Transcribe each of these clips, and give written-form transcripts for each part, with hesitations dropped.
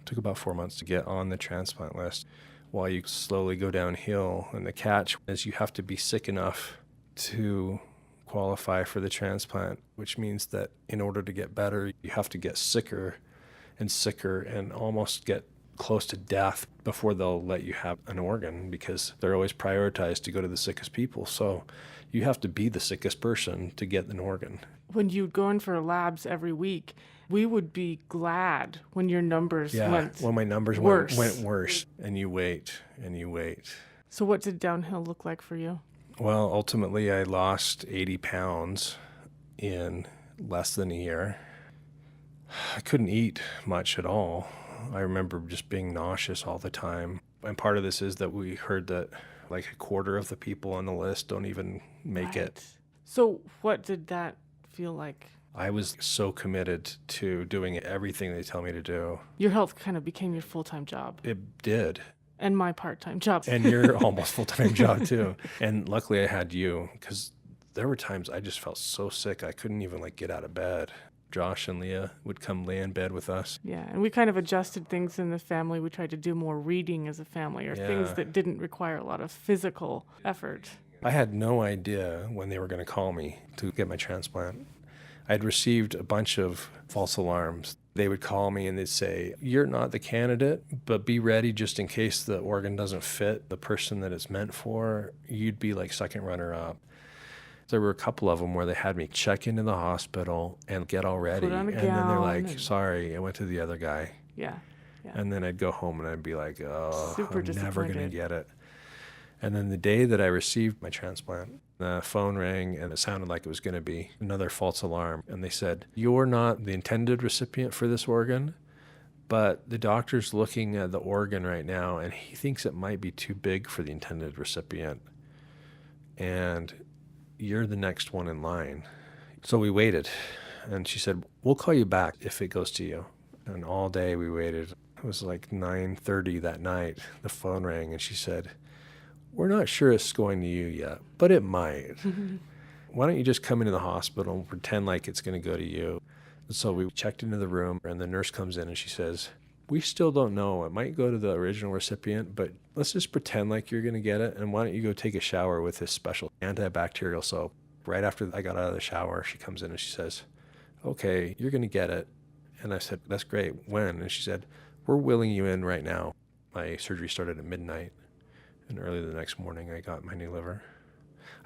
Took about 4 months to get on the transplant list while you slowly go downhill. And the catch is you have to be sick enough to qualify for the transplant, which means that in order to get better, you have to get sicker and almost get close to death before they'll let you have an organ, because they're always prioritized to go to the sickest people. So you have to be the sickest person to get an organ. When you'd go in for labs every week, we would be glad when your numbers went when my numbers worse. went worse. And you wait and you wait. So what did downhill look like for you? Well, ultimately I lost 80 pounds in less than a year. I couldn't eat much at all. I remember just being nauseous all the time. And part of this is that we heard that like a quarter of the people on the list don't even make it. So what did that feel like? I was so committed to doing everything they tell me to do. Your health kind of became your full-time job. It did. And my part-time job. And your almost full-time job too. And luckily I had you, because there were times I just felt so sick I couldn't even like get out of bed. Josh and Leah would come lay in bed with us. Yeah, and we kind of adjusted things in the family. We tried to do more reading as a family, or things that didn't require a lot of physical effort. I had no idea when they were going to call me to get my transplant. I'd received a bunch of false alarms. They would call me and they'd say, "You're not the candidate, but be ready just in case the organ doesn't fit the person that it's meant for. You'd be like second runner up." There were a couple of them where they had me check into the hospital and get all ready. And then they're like, "Sorry, I went to the other guy." Yeah. And then I'd go home and I'd be like, "Oh, Super I'm never going to disappointed. get it." And then the day that I received my transplant, the phone rang and it sounded like it was going to be another false alarm. And they said, "You're not the intended recipient for this organ, but the doctor's looking at the organ right now and he thinks it might be too big for the intended recipient. And you're the next one in line." So we waited. And she said, "We'll call you back if it goes to you." And all day we waited. It was like 9:30 that night. The phone rang and she said, "We're not sure it's going to you yet, but it might. Why don't you just come into the hospital and pretend like it's going to go to you?" And so we checked into the room and the nurse comes in and she says, "We still don't know. It might go to the original recipient, but let's just pretend like you're going to get it. And why don't you go take a shower with this special antibacterial soap?" Right after I got out of the shower, she comes in and she says, "Okay, you're going to get it." And I said, "That's great. When?" And she said, "We're willing you in right now." My surgery started at midnight. And early the next morning, I got my new liver.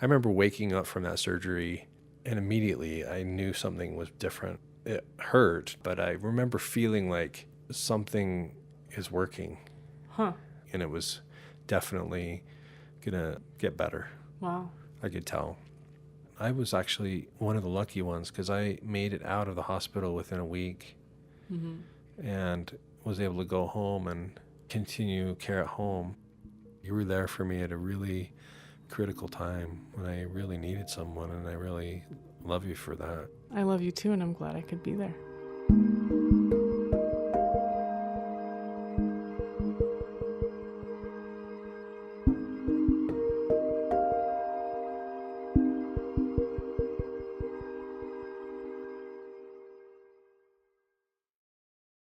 I remember waking up from that surgery, and immediately I knew something was different. It hurt, but I remember feeling like something is working. And it was definitely going to get better. Wow. I could tell. I was actually one of the lucky ones because I made it out of the hospital within a week and was able to go home and continue care at home. You were there for me at a really critical time when I really needed someone, and I really love you for that. I love you too, and I'm glad I could be there.